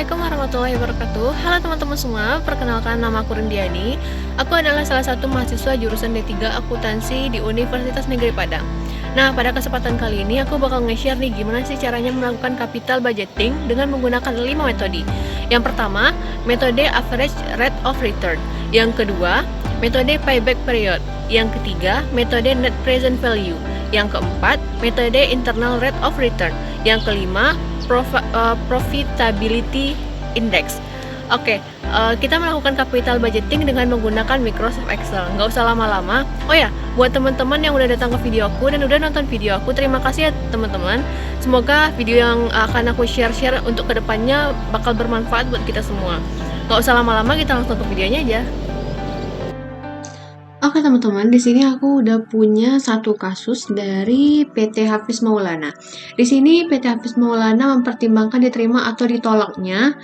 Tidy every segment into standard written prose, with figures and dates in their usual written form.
Assalamualaikum warahmatullahi wabarakatuh. Halo teman-teman semua, perkenalkan nama aku Rendiani. Aku adalah salah satu mahasiswa jurusan D3 Akuntansi di Universitas Negeri Padang. Nah, pada kesempatan kali ini aku bakal nge-share nih gimana sih caranya melakukan capital budgeting dengan menggunakan 5 metode. Yang pertama, metode average rate of return. Yang kedua, metode payback period. Yang ketiga, metode net present value. Yang keempat, metode internal rate of return. Yang kelima, profitability index. Oke, kita melakukan capital budgeting dengan menggunakan Microsoft Excel. Nggak usah lama-lama. Oh ya, buat teman-teman yang udah datang ke video aku dan udah nonton video aku, terima kasih ya teman-teman. Semoga video yang akan aku share untuk kedepannya bakal bermanfaat buat kita semua. Nggak usah lama-lama, kita langsung ke videonya aja. Oke teman-teman, di sini aku udah punya satu kasus dari PT Hafiz Maulana. Di sini PT Hafiz Maulana mempertimbangkan diterima atau ditolaknya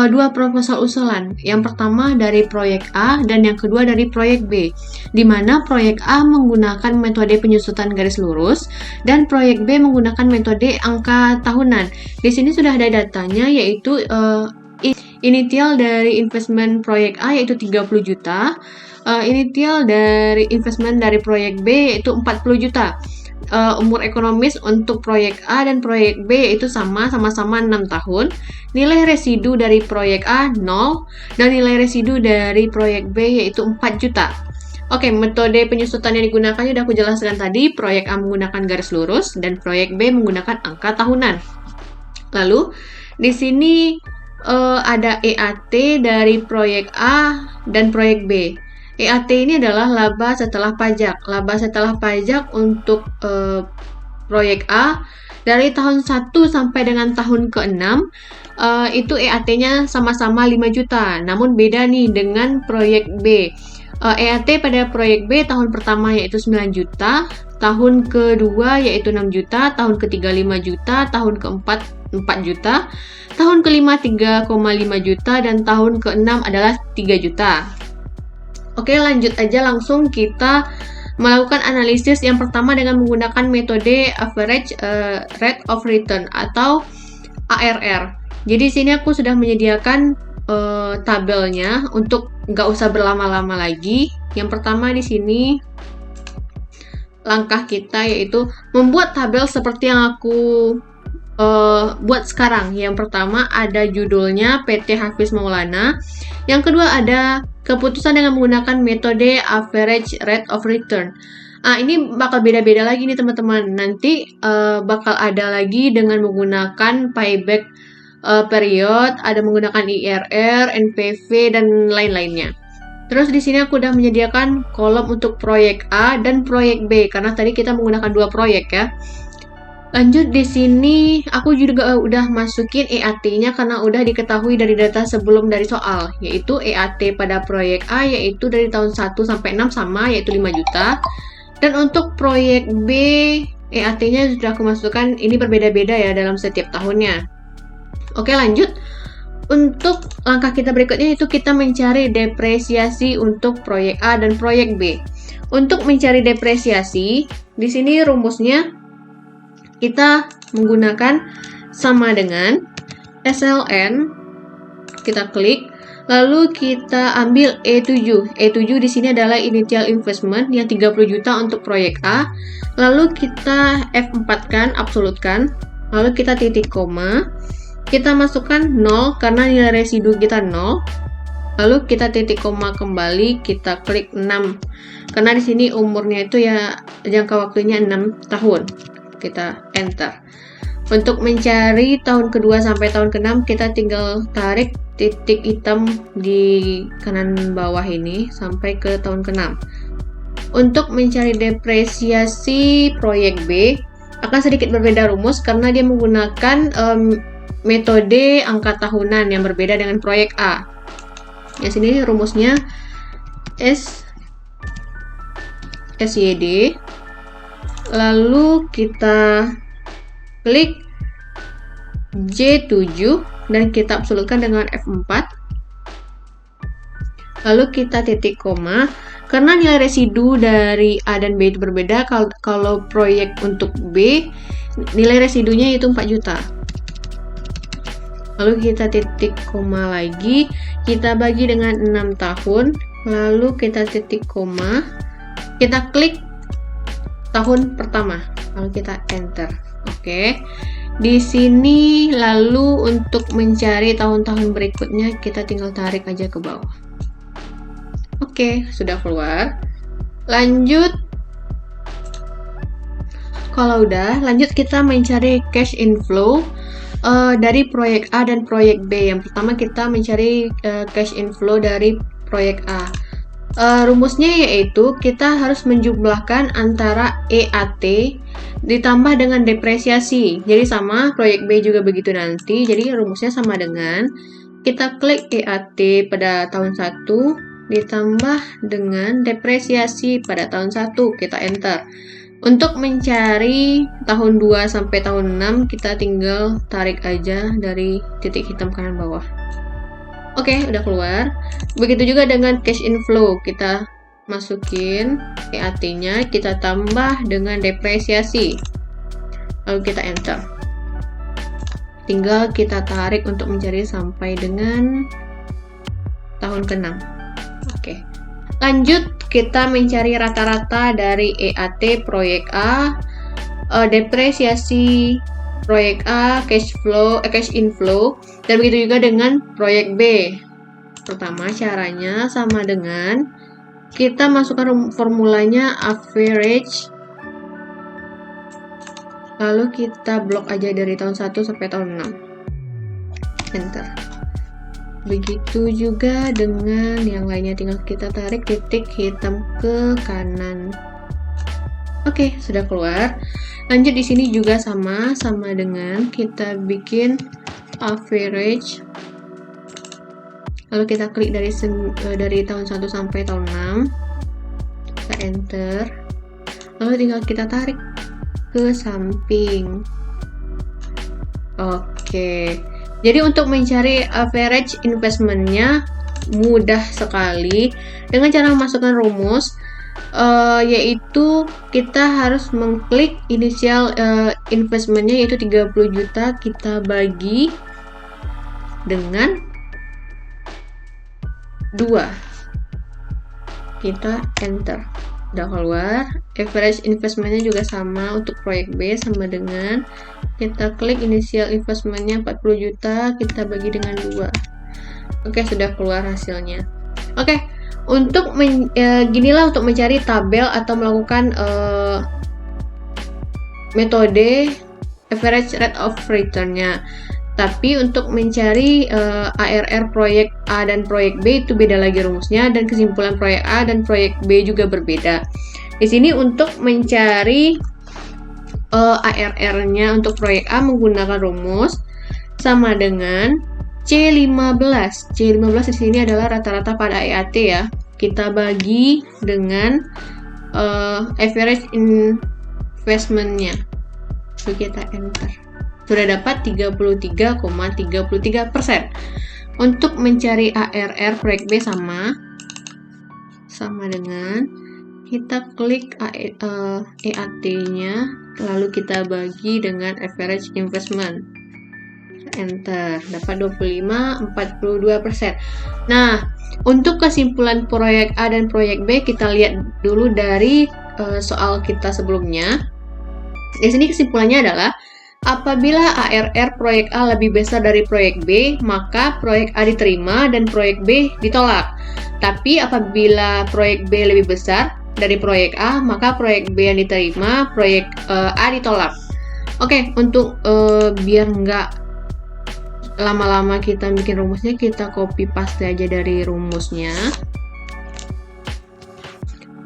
dua proposal usulan. Yang pertama dari proyek A dan yang kedua dari proyek B. Di mana proyek A menggunakan metode penyusutan garis lurus dan proyek B menggunakan metode angka tahunan. Di sini sudah ada datanya, yaitu initial dari investment proyek A yaitu 30 juta. Initial dari investment dari proyek B yaitu 40 juta. Umur ekonomis untuk proyek A dan proyek B yaitu sama-sama 6 tahun. Nilai residu dari proyek A 0 dan nilai residu dari proyek B yaitu 4 juta. Oke, metode penyusutan yang digunakan sudah aku jelaskan tadi. Proyek A menggunakan garis lurus dan proyek B menggunakan angka tahunan. Lalu di sini ada EAT dari proyek A dan proyek B. EAT ini adalah laba setelah pajak. Laba setelah pajak untuk proyek A dari tahun 1 sampai dengan tahun ke-6 itu EAT-nya sama-sama 5 juta. Namun beda nih dengan proyek B. EAT pada proyek B tahun pertama yaitu 9 juta, tahun kedua yaitu 6 juta, tahun ketiga 5 juta, tahun keempat 4 juta, tahun kelima 3,5 juta, dan tahun ke-6 adalah 3 juta. Oke, lanjut aja langsung kita melakukan analisis yang pertama dengan menggunakan metode average rate of return atau ARR. Jadi sini aku sudah menyediakan tabelnya untuk nggak usah berlama-lama lagi. Yang pertama di sini langkah kita yaitu membuat tabel seperti yang aku buat sekarang. Yang pertama ada judulnya PT Hafiz Maulana. Yang kedua ada keputusan dengan menggunakan metode average rate of return. Ini bakal beda-beda lagi nih teman-teman. Nanti bakal ada lagi dengan menggunakan payback period, ada menggunakan IRR, NPV, dan lain-lainnya. Terus di sini aku udah menyediakan kolom untuk proyek A dan proyek B karena tadi kita menggunakan dua proyek ya. Lanjut di sini aku juga udah masukin EAT-nya karena udah diketahui dari data sebelum dari soal, yaitu EAT pada proyek A yaitu dari tahun 1 sampai 6 sama yaitu 5 juta. Dan untuk proyek B EAT-nya sudah aku masukkan, ini berbeda-beda ya dalam setiap tahunnya. Oke, lanjut. Untuk langkah kita berikutnya itu kita mencari depresiasi untuk proyek A dan proyek B. Untuk mencari depresiasi, di sini rumusnya kita menggunakan sama dengan SLN, kita klik, lalu kita ambil E7. E7 di sini adalah initial investment yang 30 juta untuk proyek A. Lalu kita F4-kan, absolutkan, lalu kita titik koma, kita masukkan 0 karena nilai residu kita 0. Lalu kita titik koma kembali, kita klik 6. Karena di sini umurnya itu ya jangka waktunya 6 tahun. Kita enter. Untuk mencari tahun kedua sampai tahun ke-6 kita tinggal tarik titik hitam di kanan bawah ini sampai ke tahun ke-6. Untuk mencari depresiasi proyek B akan sedikit berbeda rumus karena dia menggunakan metode angka tahunan yang berbeda dengan proyek A. Di sini rumusnya SYD. Lalu kita klik J7 dan kita absolutkan dengan F4. Lalu kita titik koma. Karena nilai residu dari A dan B itu berbeda, kalau proyek untuk B nilai residunya itu 4 juta. lalu kita titik koma lagi, kita bagi dengan 6 tahun, lalu kita titik koma, kita klik tahun pertama, lalu kita enter. Oke. Di sini lalu untuk mencari tahun-tahun berikutnya kita tinggal tarik aja ke bawah. Oke, sudah keluar. Lanjut. Kalau udah, lanjut kita mencari cash inflow dari proyek A dan proyek B. Yang pertama kita mencari cash inflow dari proyek A. Rumusnya yaitu kita harus menjumlahkan antara EAT ditambah dengan depresiasi. Jadi sama, proyek B juga begitu nanti. Jadi rumusnya sama dengan kita klik EAT pada tahun 1 ditambah dengan depresiasi pada tahun 1. Kita enter. Untuk mencari tahun 2 sampai tahun 6, kita tinggal tarik aja dari titik hitam kanan bawah. Oke, udah keluar. Begitu juga dengan cash inflow. Kita masukin EAT-nya, kita tambah dengan depresiasi. Lalu kita enter. Tinggal kita tarik untuk mencari sampai dengan tahun ke-6. Oke. Lanjut, kita mencari rata-rata dari EAT proyek A, depresiasi proyek A, cash inflow, dan begitu juga dengan proyek B. Pertama, caranya sama dengan kita masukkan formulanya average, lalu kita blok aja dari tahun 1 sampai tahun 6. Enter. Begitu juga dengan yang lainnya, tinggal kita tarik titik hitam ke kanan. Oke, sudah keluar. Lanjut di sini juga sama dengan kita bikin average. Lalu kita klik dari tahun 1 sampai tahun 6. Kita enter. Lalu tinggal kita tarik ke samping. Oke. Jadi untuk mencari average investment-nya mudah sekali dengan cara memasukkan rumus, yaitu kita harus mengklik inisial investment-nya yaitu 30 juta, kita bagi dengan 2. Kita enter. Udah keluar. Average investment-nya juga sama untuk proyek B, sama dengan kita klik inisial investment-nya 40 juta, kita bagi dengan 2. Oke, sudah keluar hasilnya. Oke, untuk ginilah untuk mencari tabel atau melakukan metode average rate of return-nya. Tapi untuk mencari ARR proyek A dan proyek B itu beda lagi rumusnya, dan kesimpulan proyek A dan proyek B juga berbeda. Di sini untuk mencari ARR-nya untuk proyek A menggunakan rumus sama dengan C15. C15 di sini adalah rata-rata pada EAT ya. Kita bagi dengan average investment-nya. Lalu kita enter. Sudah dapat 33,33%. Untuk mencari ARR proyek B sama dengan kita klik EAT-nya, lalu kita bagi dengan average investment. Enter, dapat 25,42%. Nah, untuk kesimpulan proyek A dan proyek B kita lihat dulu dari soal kita sebelumnya. Di sini kesimpulannya adalah apabila ARR proyek A lebih besar dari proyek B, maka proyek A diterima dan proyek B ditolak. Tapi apabila proyek B lebih besar dari proyek A, maka proyek B yang diterima, proyek A ditolak. Oke, untuk biar nggak lama-lama kita bikin rumusnya, kita copy paste aja dari rumusnya.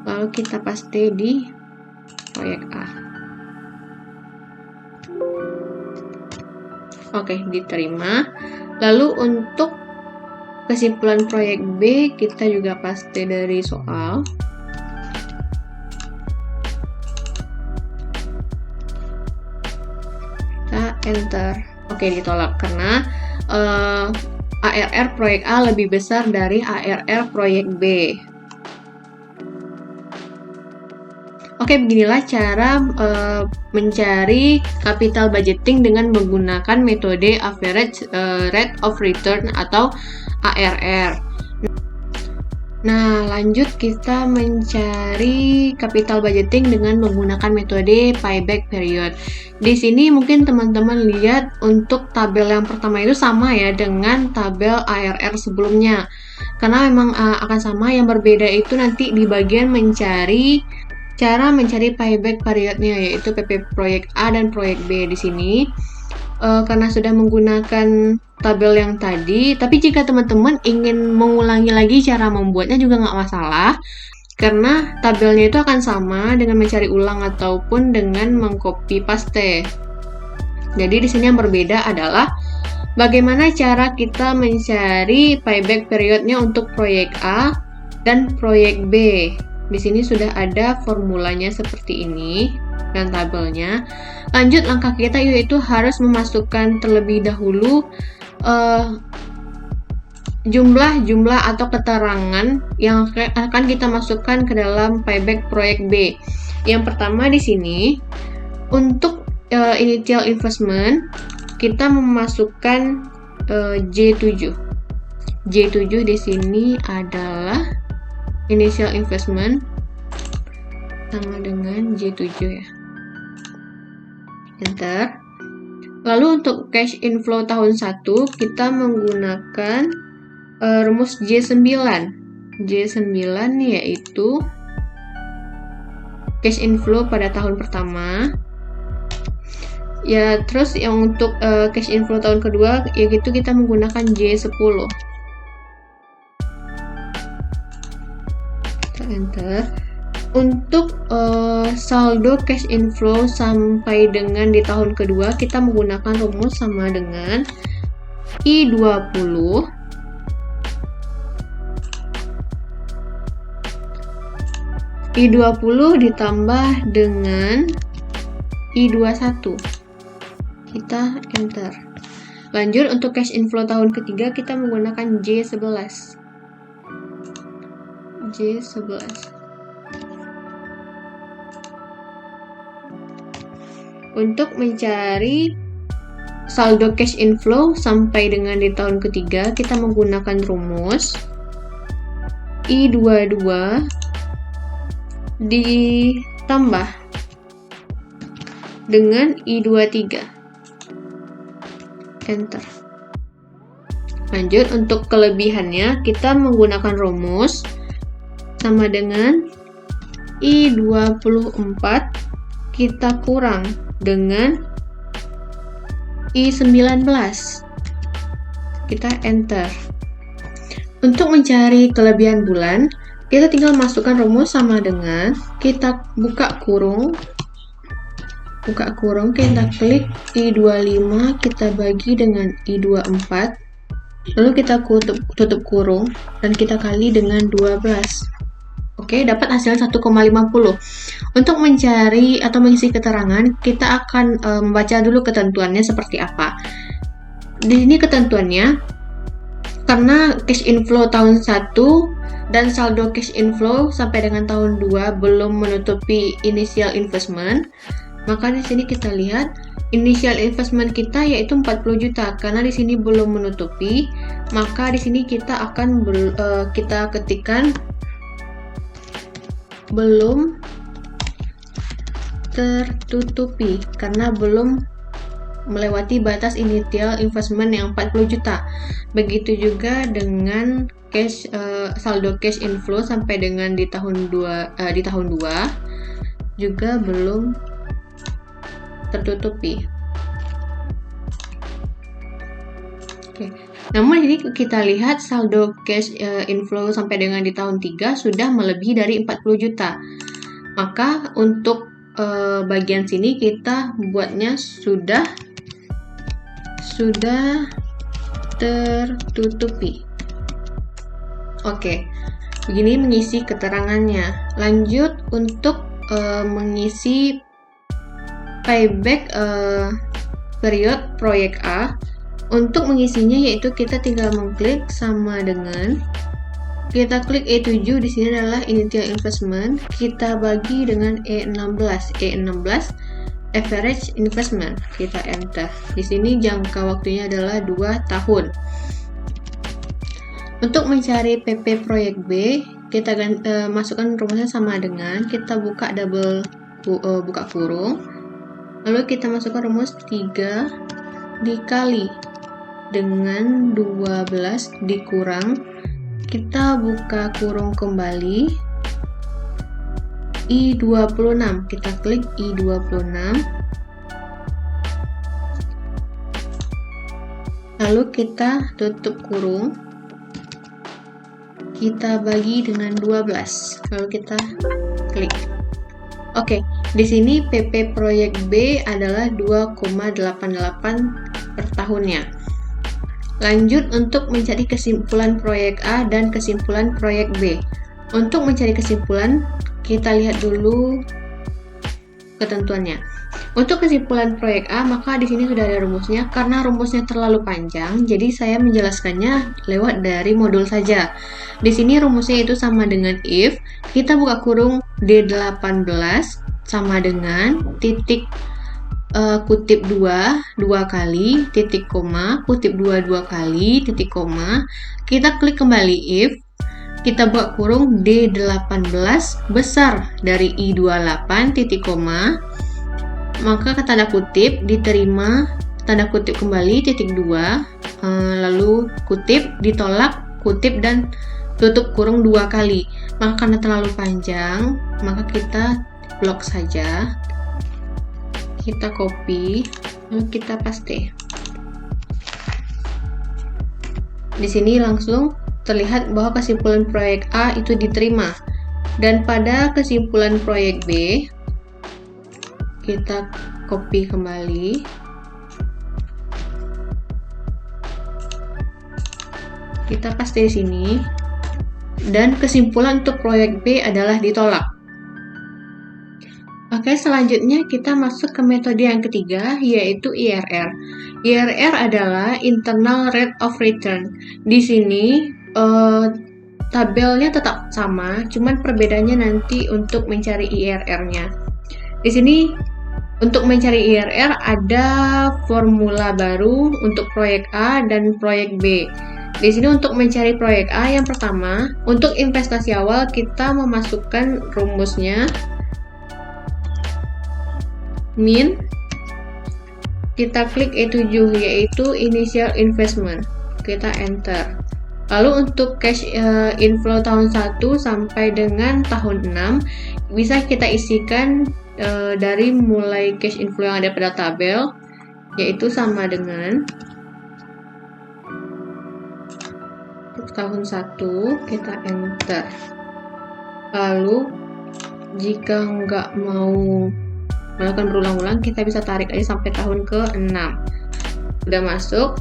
Lalu kita paste di proyek A. Oke, diterima. Lalu untuk kesimpulan proyek B, kita juga paste dari soal. Kita enter. Oke, ditolak karena ARR proyek A lebih besar dari ARR proyek B. Oke, beginilah cara mencari capital budgeting dengan menggunakan metode average rate of return atau ARR. Nah, lanjut kita mencari capital budgeting dengan menggunakan metode payback period. Di sini mungkin teman-teman lihat untuk tabel yang pertama itu sama ya dengan tabel ARR sebelumnya. Karena memang akan sama, yang berbeda itu nanti di bagian cara mencari payback periodnya, yaitu PP proyek A dan proyek B di sini. Karena sudah menggunakan tabel yang tadi, tapi jika teman-teman ingin mengulangi lagi cara membuatnya juga nggak masalah, karena tabelnya itu akan sama dengan mencari ulang ataupun dengan mengcopy paste. Jadi di sini yang berbeda adalah bagaimana cara kita mencari payback periodnya untuk proyek A dan proyek B. Di sini sudah ada formulanya seperti ini dan tabelnya. Lanjut, langkah kita yaitu harus memasukkan terlebih dahulu jumlah atau keterangan yang akan kita masukkan ke dalam payback proyek B. Yang pertama di sini untuk initial investment kita memasukkan J7. J7 di sini adalah initial investment sama dengan J7 ya. Enter. Lalu untuk cash inflow tahun 1 kita menggunakan rumus J9. J9 yaitu cash inflow pada tahun pertama. Ya, terus yang untuk cash inflow tahun kedua yaitu kita menggunakan J10. Kita enter. Untuk saldo cash inflow sampai dengan di tahun kedua kita menggunakan rumus sama dengan I20 ditambah dengan I21. Kita enter. Lanjut untuk cash inflow tahun ketiga kita menggunakan J11. Untuk mencari saldo cash inflow sampai dengan di tahun ketiga, kita menggunakan rumus I22 ditambah dengan I23. Enter. Lanjut, untuk kelebihannya, kita menggunakan rumus sama dengan I24 kita kurang dengan I19. Kita enter. Untuk mencari kelebihan bulan, kita tinggal masukkan rumus sama dengan kita buka kurung, kita klik I25, kita bagi dengan I24, lalu kita tutup kurung dan kita kali dengan 12. Oke, dapat hasil 1,50. Untuk mencari atau mengisi keterangan, kita akan membaca dulu ketentuannya seperti apa. Di sini ketentuannya, karena cash inflow tahun 1 dan saldo cash inflow sampai dengan tahun 2 belum menutupi initial investment, maka di sini kita lihat initial investment kita yaitu 40 juta. Karena di sini belum menutupi, maka di sini kita akan kita ketikkan belum tertutupi karena belum melewati batas initial investment yang 40 juta. Begitu juga dengan cash saldo cash inflow sampai dengan di tahun 2 juga belum tertutupi. Oke. Namun ini kita lihat saldo cash inflow sampai dengan di tahun 3 sudah melebihi dari 40 juta. Maka untuk bagian sini kita buatnya sudah tertutupi. Oke. Begini mengisi keterangannya. Lanjut untuk mengisi payback period proyek A. Untuk mengisinya yaitu kita tinggal mengklik sama dengan Kita klik E7, di sini adalah initial investment, kita bagi dengan E16. E16 average investment, kita enter. Di sini jangka waktunya adalah 2 tahun. Untuk mencari PP proyek B, kita masukkan rumusnya sama dengan kita buka buka kurung, lalu kita masukkan rumus 3 dikali dengan 12 dikurang, kita buka kurung kembali, I26, kita klik I26, lalu kita tutup kurung, kita bagi dengan 12, lalu kita klik. Oke, di sini PP proyek B adalah 2,88 per tahunnya. Lanjut untuk mencari kesimpulan proyek A dan kesimpulan proyek B. Untuk mencari kesimpulan, kita lihat dulu ketentuannya. Untuk kesimpulan proyek A, maka di sini sudah ada rumusnya. Karena rumusnya terlalu panjang, jadi saya menjelaskannya lewat dari modul saja. Di sini rumusnya itu sama dengan if kita buka kurung D18 sama dengan titik kutip 2 kali, titik koma, kutip 2 kali, titik koma. Kita klik kembali if kita buka kurung D18 besar dari I28 titik koma, maka tanda kutip diterima, tanda kutip kembali titik 2, lalu kutip ditolak, kutip dan tutup kurung 2 kali. Maka karena terlalu panjang, maka kita blok saja, kita copy, lalu kita paste. Di sini langsung terlihat bahwa kesimpulan proyek A itu diterima. Dan pada kesimpulan proyek B, kita copy kembali. Kita paste di sini. Dan kesimpulan untuk proyek B adalah ditolak. Oke, selanjutnya kita masuk ke metode yang ketiga, yaitu IRR. IRR adalah Internal Rate of Return. Di sini tabelnya tetap sama, cuman perbedaannya nanti untuk mencari IRR-nya. Di sini untuk mencari IRR ada formula baru untuk proyek A dan proyek B. Di sini untuk mencari proyek A, yang pertama, untuk investasi awal kita memasukkan rumusnya min, kita klik E7 yaitu initial investment, kita enter. Lalu untuk cash inflow tahun 1 sampai dengan tahun 6 bisa kita isikan dari mulai cash inflow yang ada pada tabel, yaitu sama dengan untuk tahun 1 kita enter. Lalu jika nggak mau melakukan berulang-ulang, kita bisa tarik aja sampai tahun ke-6. Udah masuk.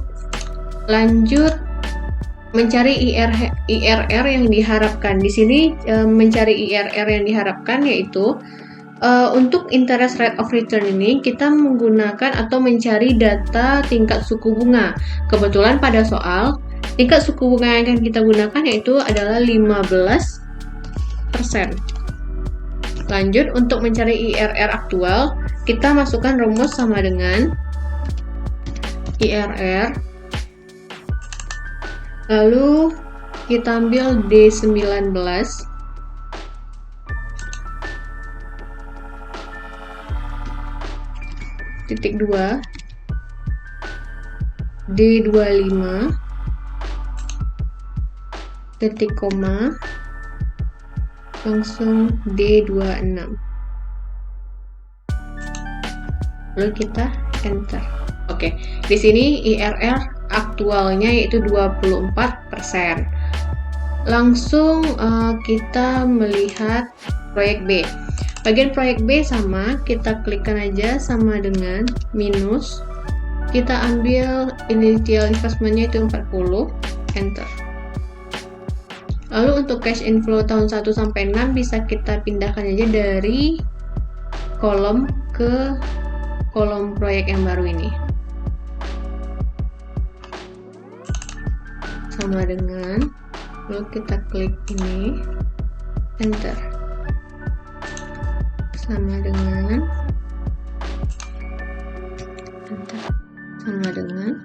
Lanjut mencari IRR yang diharapkan. Di sini mencari IRR yang diharapkan yaitu untuk interest rate of return ini kita menggunakan atau mencari data tingkat suku bunga. Kebetulan pada soal tingkat suku bunga yang akan kita gunakan yaitu adalah 15%. Lanjut untuk mencari IRR aktual, kita masukkan rumus sama dengan IRR, lalu kita ambil D19, titik 2, D25, titik koma, langsung D26, lalu kita enter. Oke, di sini IRR aktualnya yaitu 24%. Langsung kita melihat proyek B. Bagian proyek B sama, kita klikkan aja sama dengan minus. Kita ambil initial investmentnya itu 40, enter. Lalu untuk cash inflow tahun 1 sampai 6 bisa kita pindahkan aja dari kolom ke kolom proyek yang baru ini. Sama dengan lalu kita klik ini, enter, sama dengan enter, sama dengan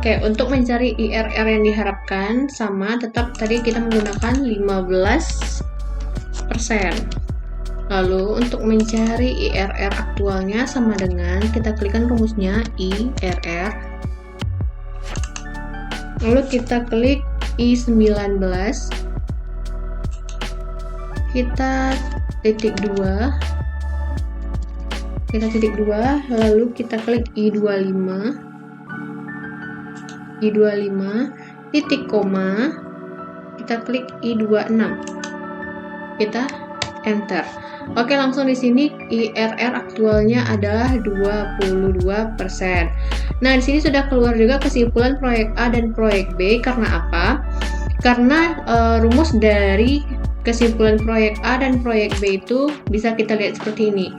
Oke, untuk mencari IRR yang diharapkan sama, tetap tadi kita menggunakan 15%. Lalu untuk mencari IRR aktualnya sama dengan kita klikkan rumusnya IRR. Lalu kita klik I19. Kita titik 2. Lalu kita klik I25. Titik koma, kita klik I26, kita enter. Oke, langsung di sini IRR aktualnya adalah 22%. Nah, di sini sudah keluar juga kesimpulan proyek A dan proyek B. Karena apa? Karena rumus dari kesimpulan proyek A dan proyek B itu bisa kita lihat seperti ini.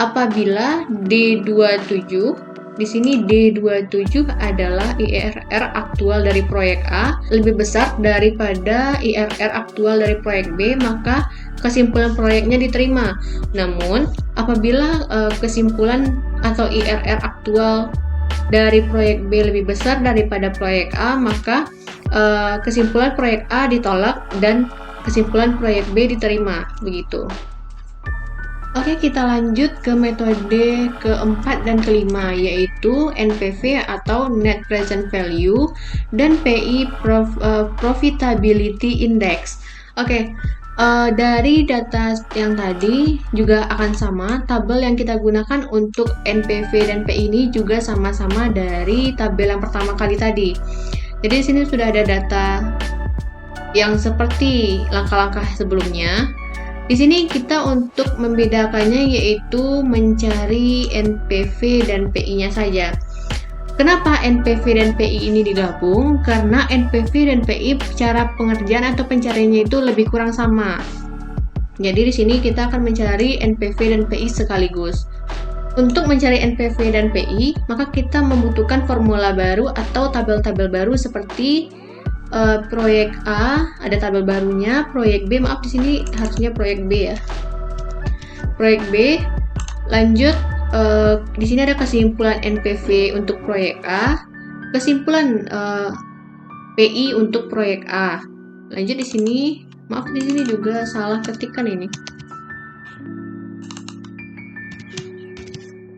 Apabila D27, di sini D27 adalah IRR aktual dari proyek A lebih besar daripada IRR aktual dari proyek B, maka kesimpulan proyeknya diterima. Namun, apabila kesimpulan atau IRR aktual dari proyek B lebih besar daripada proyek A, maka kesimpulan proyek A ditolak dan kesimpulan proyek B diterima. Begitu. Oke, kita lanjut ke metode keempat dan kelima, yaitu NPV atau Net Present Value dan PI Profitability Index. Oke, dari data yang tadi juga akan sama. Tabel yang kita gunakan untuk NPV dan PI ini juga sama-sama dari tabel yang pertama kali tadi. Jadi di sini sudah ada data yang seperti langkah-langkah sebelumnya. Di sini kita untuk membedakannya yaitu mencari NPV dan PI-nya saja. Kenapa NPV dan PI ini digabung? Karena NPV dan PI cara pengerjaan atau pencariannya itu lebih kurang sama. Jadi di sini kita akan mencari NPV dan PI sekaligus. Untuk mencari NPV dan PI, maka kita membutuhkan formula baru atau tabel-tabel baru seperti proyek A ada tabel barunya, proyek B, maaf di sini harusnya proyek B ya. Proyek B, lanjut di sini ada kesimpulan NPV untuk proyek A, kesimpulan PI untuk proyek A. Lanjut di sini, maaf di sini juga salah ketikan ini.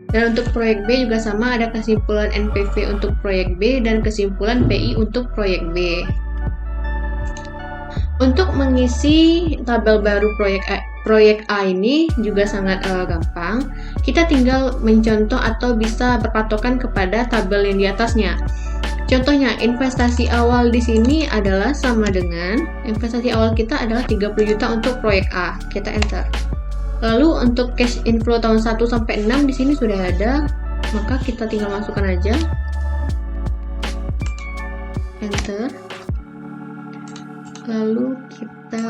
Dan untuk proyek B juga sama, ada kesimpulan NPV untuk proyek B dan kesimpulan PI untuk proyek B. Untuk mengisi tabel baru proyek A ini juga sangat gampang. Kita tinggal mencontoh atau bisa berpatokan kepada tabel yang di atasnya. Contohnya, investasi awal di sini adalah sama dengan investasi awal kita adalah 30 juta untuk proyek A. Kita enter. Lalu untuk cash inflow tahun 1 sampai 6 di sini sudah ada, maka kita tinggal masukkan aja. Enter. Lalu kita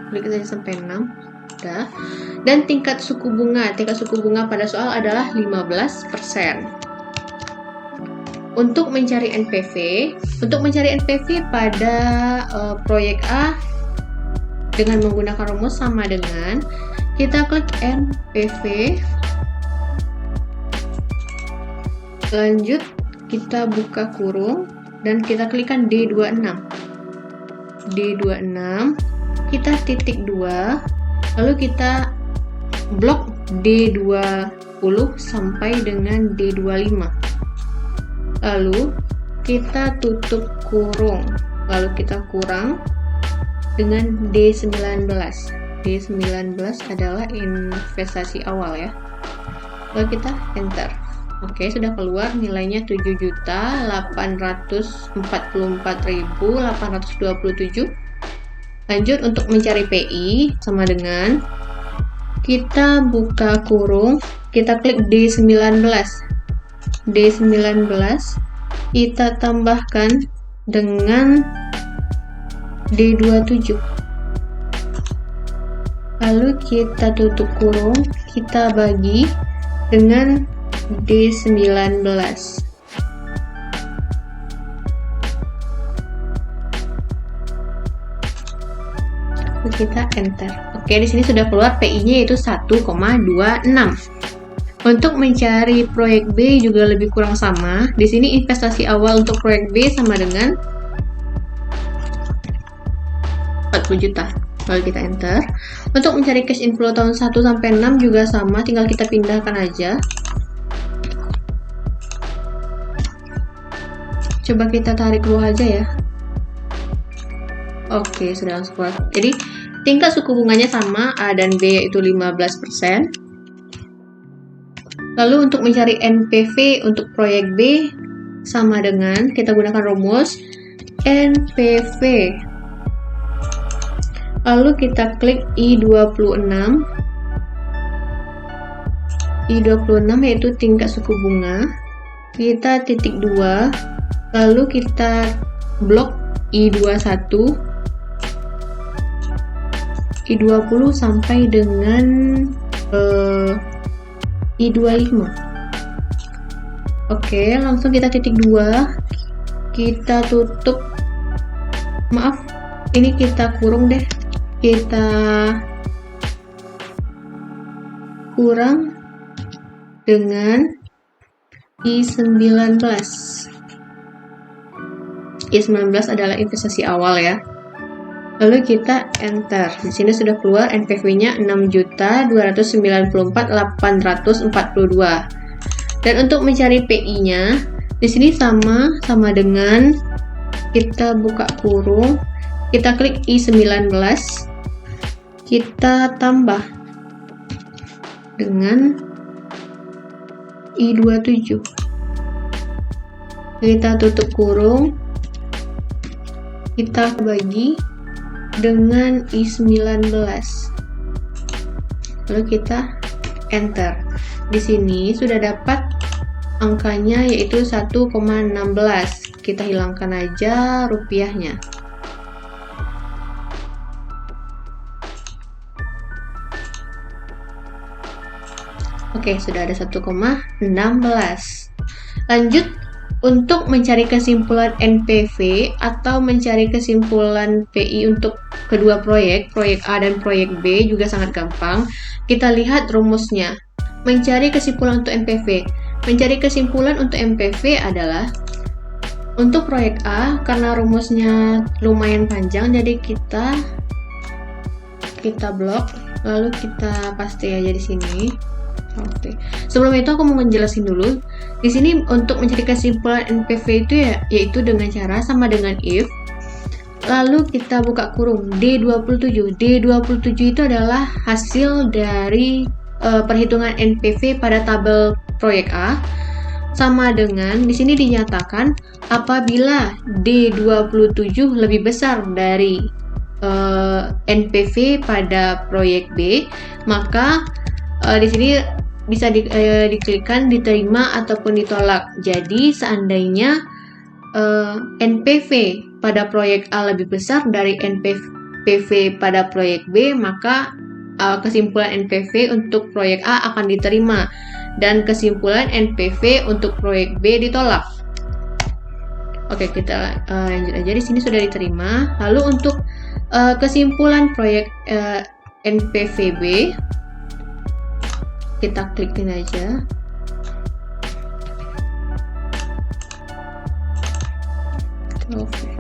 klik saja sampai 6. Udah. Dan tingkat suku bunga pada soal adalah 15%. Untuk mencari NPV pada proyek A dengan menggunakan rumus sama dengan kita klik NPV, lanjut kita buka kurung dan kita klikkan D26, kita titik 2, lalu kita blok D20 sampai dengan D25, lalu kita tutup kurung, lalu kita kurang dengan D19 adalah investasi awal ya, lalu kita enter. Oke, sudah keluar nilainya 7.844.827. Lanjut untuk mencari PI sama dengan kita buka kurung, kita klik D19 kita tambahkan dengan D27. Lalu kita tutup kurung, kita bagi dengan D19. Kita enter. Oke, di sini sudah keluar PI-nya yaitu 1,26. Untuk mencari proyek B juga lebih kurang sama. Di sini investasi awal untuk proyek B sama dengan 40 juta. Lalu kita enter. Untuk mencari cash inflow tahun 1 sampai 6 juga sama, tinggal kita pindahkan aja. Coba kita tarik dulu aja ya. Oke, sudah langsung keluar. Jadi tingkat suku bunganya sama, A dan B yaitu 15%. Lalu untuk mencari NPV untuk proyek B sama dengan, kita gunakan rumus NPV. Lalu kita klik I26. I26 yaitu tingkat suku bunga. Kita titik 2. Lalu kita blok I21. I20 sampai dengan I25. Oke, langsung kita titik 2. Kita tutup. Maaf, ini kita kurung deh. Kita kurang dengan I19. I19 adalah investasi awal ya. Lalu kita enter. Di sini sudah keluar NPV-nya 6.294.842. Dan untuk mencari PI-nya, di sini sama dengan kita buka kurung, kita klik I19, kita tambah dengan I27. Kita tutup kurung, kita bagi dengan I19. Lalu kita enter. Di sini sudah dapat angkanya yaitu 1,16. Kita hilangkan aja rupiahnya. Oke, sudah ada 1,16. Lanjut. Untuk mencari kesimpulan NPV atau mencari kesimpulan PI untuk kedua proyek A dan proyek B juga sangat gampang. Kita lihat rumusnya. Mencari kesimpulan untuk NPV. Mencari kesimpulan untuk NPV adalah untuk proyek A, karena rumusnya lumayan panjang, jadi kita blok, lalu kita paste aja di sini. Oke. Sebelum itu aku mau menjelasin dulu. Di sini untuk mencari kesimpulan NPV itu yaitu dengan cara sama dengan if. Lalu kita buka kurung D27. D27 itu adalah hasil dari perhitungan NPV pada tabel proyek A, sama dengan di sini dinyatakan apabila D27 lebih besar dari NPV pada proyek B, maka di sini bisa diklikkan diterima ataupun ditolak. Jadi seandainya NPV pada proyek A lebih besar dari NPV pada proyek B, maka kesimpulan NPV untuk proyek A akan diterima dan kesimpulan NPV untuk proyek B ditolak. Oke, kita lanjut aja. Di sini sudah diterima. Lalu untuk kesimpulan proyek NPV B, kita klikin aja. Oke.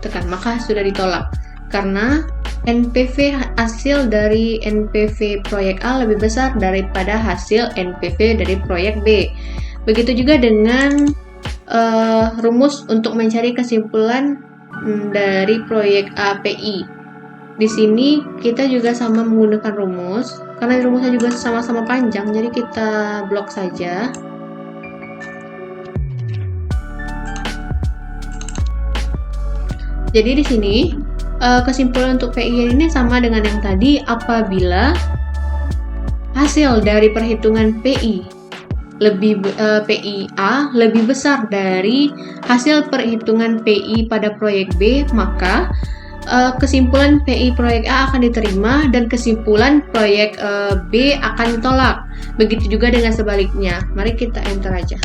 Tekan, maka sudah ditolak karena NPV hasil dari NPV proyek A lebih besar daripada hasil NPV dari proyek B. Begitu juga dengan rumus untuk mencari kesimpulan dari proyek API. Di sini kita juga sama menggunakan rumus, karena rumusnya juga sama-sama panjang, jadi kita blok saja. Jadi di sini kesimpulan untuk PI ini sama dengan yang tadi apabila hasil dari perhitungan PI PIA lebih besar dari hasil perhitungan PI pada proyek B, maka kesimpulan PI proyek A akan diterima dan kesimpulan proyek B akan ditolak. Begitu juga dengan sebaliknya. Mari kita enter aja.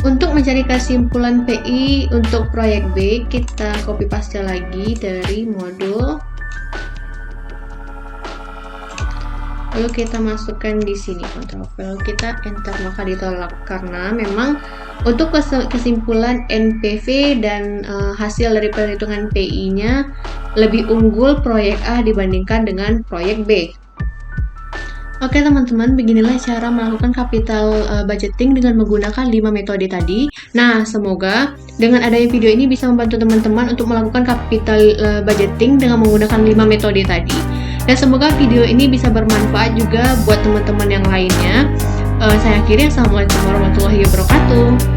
Untuk mencari kesimpulan PI untuk proyek B, kita copy paste lagi dari modul. Lalu kita masukkan di sini, Ctrl V, lalu kita enter, maka ditolak karena memang untuk kesimpulan NPV dan hasil dari perhitungan PI-nya lebih unggul proyek A dibandingkan dengan proyek B. Oke teman-teman, beginilah cara melakukan capital budgeting dengan menggunakan 5 metode tadi. Nah, semoga dengan adanya video ini bisa membantu teman-teman untuk melakukan capital budgeting dengan menggunakan 5 metode tadi. Dan semoga video ini bisa bermanfaat juga buat teman-teman yang lainnya. Saya akhiri, Assalamualaikum warahmatullahi wabarakatuh.